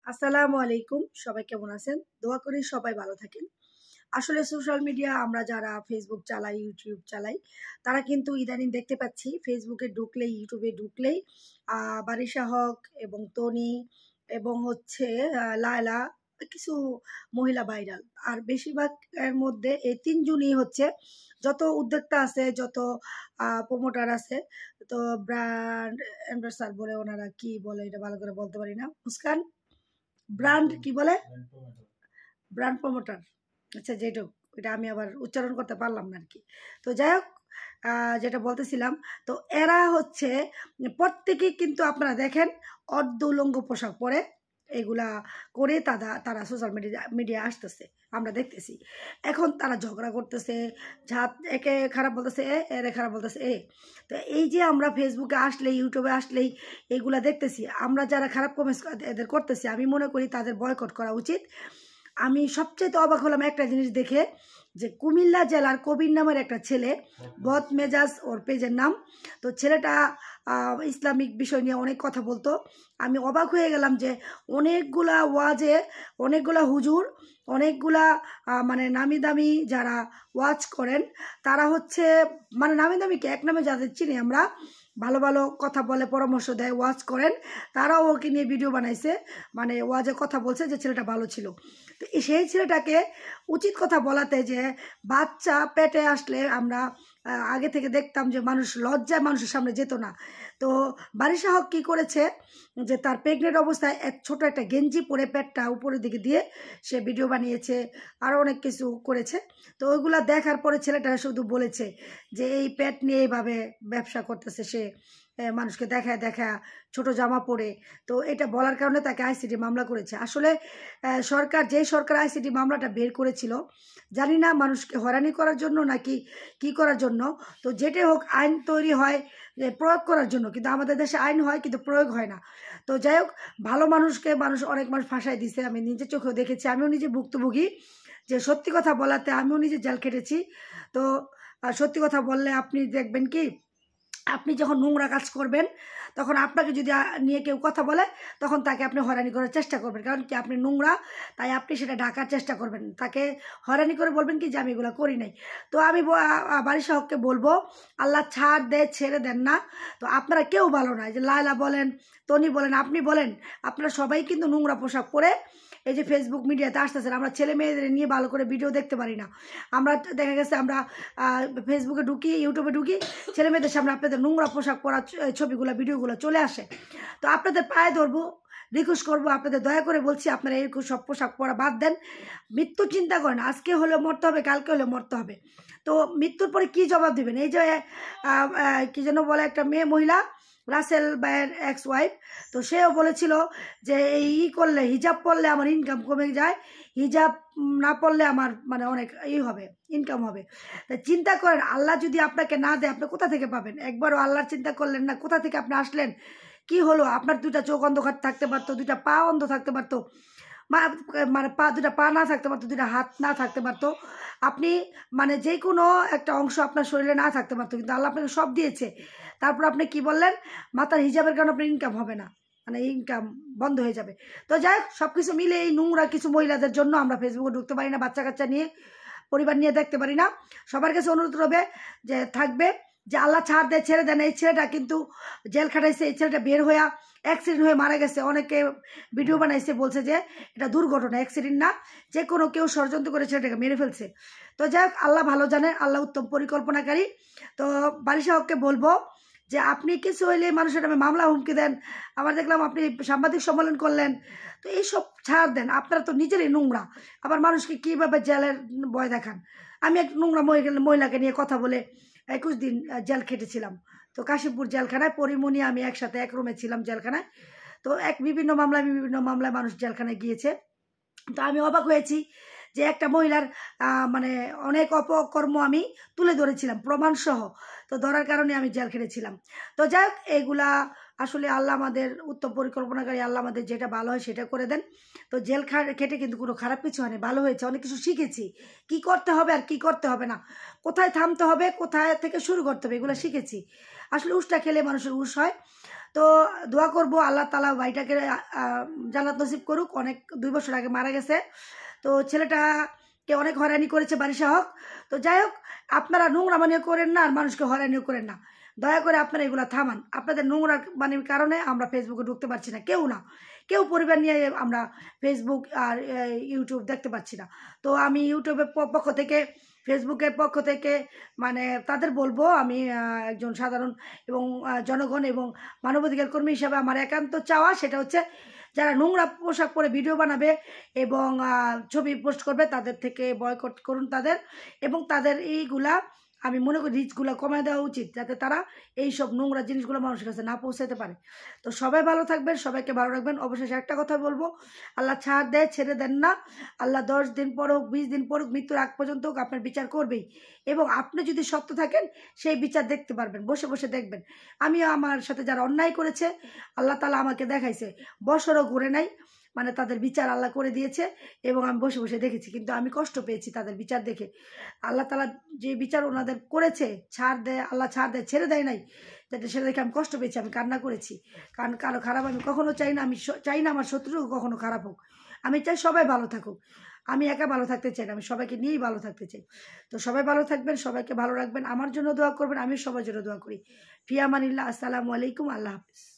আসসালামু আলাইকুম। সবাই কেমন আছেন? দোয়া করি সবাই ভালো থাকেন। আসলে সোশ্যাল মিডিয়া আমরা যারা ফেসবুক চালাই, ইউটিউব চালাই, তারা কিন্তু ইদানিং দেখতে পাচ্ছি ফেসবুকে ঢুকলেই, ইউটিউবে ঢুকলেই বারিশা হক এবং তনি এবং হচ্ছে লায়লা কিছু মহিলা ভাইরাল। আর বেশিরভাগ এর মধ্যে এই তিনজনই হচ্ছে যত উদ্যোক্তা আছে, যত প্রমোটার আছে, তো ব্র্যান্ড অ্যাম্বাসাডর বলে ওনারা কি বলে এটা ভালো করে বলতে পারি না। মুস্কান ব্র্যান্ড কি বলে? Brand promoter. আচ্ছা, যেটুক এটা আমি আবার উচ্চারণ করতে পারলাম না আর কি। তো যাই হোক, যেটা বলতেছিলাম, তো এরা হচ্ছে প্রত্যেকেই কিন্তু আপনারা দেখেন অর্ধ উলঙ্গ পোশাক পরে এগুলা করে তারা সোশ্যাল মিডিয়া আসতেছে, আমরা দেখতেছি। এখন তারা ঝগড়া করতেছে, একে খারাপ বলতেছে এরে খারাপ বলতেছে তো এই যে আমরা ফেসবুকে আসলেই, ইউটিউবে আসলেই এগুলা দেখতেছি, আমরা যারা খারাপ কমেন্টস এদের করতেছি, আমি মনে করি তাদের বয়কট করা উচিত। আমি সবচেয়ে অবাক হলাম একটা জিনিস দেখে, যে কুমিল্লা জেলার কবির নামের একটা ছেলে, বদ মেজাজ ওর পেজের নাম, তো ছেলেটা ইসলামিক বিষয় নিয়ে অনেক কথা বলতো। আমি অবাক হয়ে গেলাম যে অনেকগুলা ওয়াজে, অনেকগুলা হুজুর, অনেকগুলা মানে নামি দামি যারা ওয়াজ করেন, তারা হচ্ছে মানে নামি দামি কি এক নামে যাদের চিনি আমরা, ভালো ভালো কথা বলে, পরামর্শ দেয়, ওয়াজ করেন, তারাও ওকে নিয়ে ভিডিও বানাইছে, মানে ওয়াজে কথা বলছে যে ছেলেটা ভালো ছিল। তো সেই ছেলেটাকে উচিত কথা বলাতে, যে বাচ্চা পেটে আসলে আমরা আগে থেকে দেখতাম যে মানুষ লজ্জায় মানুষের সামনে যেত না। তো বারিশা হক কী করেছে, যে তার প্রেগনেন্ট অবস্থায় ছোট একটা গেঞ্জি পরে পেটটা উপরের দিকে দিয়ে সে ভিডিও বানিয়েছে, আরও অনেক কিছু করেছে। তো ওইগুলা দেখার পরে ছেলেটা শুধু বলেছে যে এই পেট নিয়ে এইভাবে ব্যবসা করতেছে সে, মানুষকে দেখায় দেখায় ছোট জামা পরে। তো এটা বলার কারণে তাকে আইসিডি মামলা করেছে। আসলে সরকার আইসিডি মামলাটা বের করেছিল, জানি না মানুষকে হয়রানি করার জন্য নাকি কি করার জন্য। তো যেটাই হোক, আইন তৈরি হয় প্রয়োগ করার জন্য, কিন্তু আমাদের দেশে আইন হয় কিন্তু প্রয়োগ হয় না। তো যাই হোক, ভালো মানুষকে অনেক মানুষ ফাঁসাই দিছে, আমি নিজের চোখেও দেখেছি, আমিও নিজে ভুক্তভোগী। যে সত্যি কথা বলাতে আমিও নিজে জেল খেটেছি। তো সত্যি কথা বললে আপনি দেখবেন কি, আপনি যখন নোংরা কাজ করবেন, তখন আপনাকে যদি নিয়ে কেউ কথা বলে, তখন তাকে আপনি হয়রানি করার চেষ্টা করবেন, কারণ কি আপনি নোংরা, তাই আপনি সেটা ঢাকার চেষ্টা করবেন, তাকে হয়রানি করে বলবেন কি যে আমি এগুলো করি নাই। তো আমি বারিশা হককে বলবো, আল্লাহ ছাড় দেয়, ছেড়ে দেন না। তো আপনারা কেউ ভালো নয়, যে লায়লা বলেন, তনি বলেন, আপনি বলেন, আপনারা সবাই কিন্তু নোংরা পোশাক পরে এই যে ফেসবুক মিডিয়াতে আসতেছেন। আমরা ছেলে মেয়েদের নিয়ে ভালো করে ভিডিও দেখতে পারি না। আমরা দেখা গেছে আমরা ফেসবুকে ঢুকি, ইউটিউবে ঢুকি, ছেলে মেয়েদের সামনে আপনাদের নোংরা পোশাক পরা ছবিগুলো, ভিডিওগুলো চলে আসে। তো আপনাদের পায়ে ধরবো, রিকোয়েস্ট করবো, আপনাদের দয়া করে বলছি, আপনারা এই সব পোশাক পরা বাদ দেন। মৃত্যু চিন্তা করেন, আজকে হলেও মরতে হবে, কালকে হলেও মরতে হবে। তো মৃত্যুর পরে কি জবাব দেবেন? এই যে কি যেন বলে একটা মহিলা, রাসেল ভাইয়ের এক্স ওয়াইফ, তো সেও বলেছিল যে এই করলে, হিজাব পরলে আমার ইনকাম কমে যায়, হিজাব না পড়লে আমার মানে অনেক হবে, ইনকাম হবে। তাই চিন্তা করেন, আল্লাহ যদি আপনাকে না দেয়, আপনি কোথা থেকে পাবেন? একবারও আল্লাহর চিন্তা করলেন না, কোথা থেকে আপনি আসলেন? কি হলো? আপনার দুটা চোখ অন্ধকার থাকতে পারতো, দুটা পা অন্ধ থাকতে পারতো, মানে দুটা পা না থাকতে পারতো, দুটা হাত না থাকতে পারতো, আপনি মানে যে কোনো একটা অংশ আপনার শরীরে না থাকতে পারতো, কিন্তু আল্লাহ আপনাকে সব দিয়েছে। তারপর আপনি কি বললেন? মাথার হিজাবের কারণে আপনার ইনকাম হবে না, মানে ইনকাম বন্ধ হয়ে যাবে। তো যাই হোক, সব কিছু মিলে এই নোংরা কিছু মহিলাদের জন্য আমরা ফেসবুকে ঢুকতে পারি না, বাচ্চা কাচ্চা নিয়ে, পরিবার নিয়ে দেখতে পারি না। সবার কাছে অনুরোধ রবে যে থাকবে, যে আল্লাহ ছাড় দেয়, ছেড়ে দেন। এই ছেলেটা কিন্তু জেল খাটাইছে, এই ছেলেটা বের হয়ে অ্যাক্সিডেন্ট হয়ে মারা গেছে। অনেকে ভিডিও বানাইছে, বলছে যে এটা দুর্ঘটনা, অ্যাক্সিডেন্ট না, যে কোনো কেউ ষড়যন্ত্র করে ছেলেটাকে মেরে ফেলছে। তো যাই হোক, আল্লাহ ভালো জানে, আল্লাহ উত্তম পরিকল্পনাকারী। তো বারিশা হককে বলবো যে আপনি কিছু হইলে মানুষের নামে মামলা হুমকি দেন। আবার দেখলাম আপনি সাংবাদিক সম্মেলন করলেন, তো এইসব ছাড় দেন। আপনারা তো নিজেরই নোংরা, আবার মানুষকে কীভাবে জেলের ভয় দেখান। আমি এক নোংরা মহিলাকে নিয়ে কথা বলে 21 দিন জেল খেটেছিলাম। তো কাশিমপুর জেলখানায় পরিমণি আমি একসাথে এক রুমে ছিলাম জেলখানায়। তো বিভিন্ন মামলায় মানুষ জেলখানায় গিয়েছে। তো আমি অবাক হয়েছি যে একটা মহিলার মানে অনেক অপকর্ম আমি তুলে ধরেছিলাম প্রমাণ সহ। তো ধরার কারণে আমি জেল খেটেছিলাম। তো যাই হোক, এইগুলা আসলে আল্লাহ আমাদের উত্তম পরিকল্পনাকারী, আল্লাহ আমাদের যেটা ভালো হয় সেটা করে দেন। তো জেল খেটে কিন্তু কোনো খারাপ কিছু হয়নি, ভালো হয়েছে, অনেক কিছু শিখেছি, কি করতে হবে আর কি করতে হবে না, কোথায় থামতে হবে, কোথায় থেকে শুরু করতে হবে, এগুলো শিখেছি। আসলে উসটা খেলে মানুষের উস হয়। তো দোয়া করব আল্লাহ তাআলা ভাইটাকে জান্নাত নসিব করুক। অনেক 2 বছর আগে মারা গেছে। তো ছেলেটাকে অনেক হয়রানি করেছে বারিশা হক। তো যাই হোক, আপনারা নোংরা মানিও করেন না আর মানুষকে হয়রানিও করেন না। দয়া করে আপনারা এগুলো থামান। আপনাদের নোংরা মানির কারণে আমরা ফেসবুকে ঢুকতে পারছি না, কেউ না, কেউ পরিবার নিয়ে আমরা ফেসবুক আর ইউটিউব দেখতে পাচ্ছি না। তো আমি ইউটিউবের পক্ষ থেকে, ফেসবুকের পক্ষ থেকে মানে তাদের বলবো, আমি একজন সাধারণ এবং জনগণ এবং মানবাধিকার কর্মী হিসাবে আমার একান্ত চাওয়া সেটা হচ্ছে, যারা নোংরা পোশাক পরে ভিডিও বানাবে এবং ছবি পোস্ট করবে তাদের থেকে বয়কট করুন তাদের, এবং তাদের এইগুলা আমি মনে করি রিচগুলো কমায় দেওয়া উচিত, যাতে তারা এইসব নোংরা জিনিসগুলো মানুষের কাছে না পৌঁছাতে পারে। তো সবাই ভালো থাকবেন, সবাইকে ভালো রাখবেন। অবশেষে একটা কথা বলবো, আল্লাহ ছাড় দেয়, ছেড়ে দেন না। আল্লাহ 10 দিন পর হোক, 20 দিন পর হোক, মৃত্যুর আগ পর্যন্ত হোক, আপনার বিচার করবেই। এবং আপনি যদি সত্য থাকেন সেই বিচার দেখতে পারবেন, বসে বসে দেখবেন। আমিও আমার সাথে যারা অন্যায় করেছে আল্লাহ তাআলা আমাকে দেখাইছে, বছরও ঘুরে নাই, মানে তাদের বিচার আল্লাহ করে দিয়েছে এবং আমি বসে বসে দেখেছি, কিন্তু আমি কষ্ট পেয়েছি তাদের বিচার দেখে। আল্লাহ তাআলা যে বিচার ওনাদের করেছে, ছাড় দেয়, আল্লাহ ছাড় দেয়, ছেড়ে দেয় নাই, যাতে সেটা দেখে আমি কষ্ট পেয়েছি, আমি কান্না করেছি। কারণ কারো খারাপ আমি কখনো চাই না, আমি চাই না আমার শত্রু কখনো খারাপ হোক, আমি চাই সবাই ভালো থাকুক। আমি একা ভালো থাকতে চাই না, আমি সবাইকে নিয়েই ভালো থাকতে চাই। তো সবাই ভালো থাকবেন, সবাইকে ভালো রাখবেন, আমার জন্য দোয়া করবেন, আমি সবার জন্য দোয়া করি। ফি আমানিল্লাহ। আসসালামু আলাইকুম। আল্লাহ হাফিজ।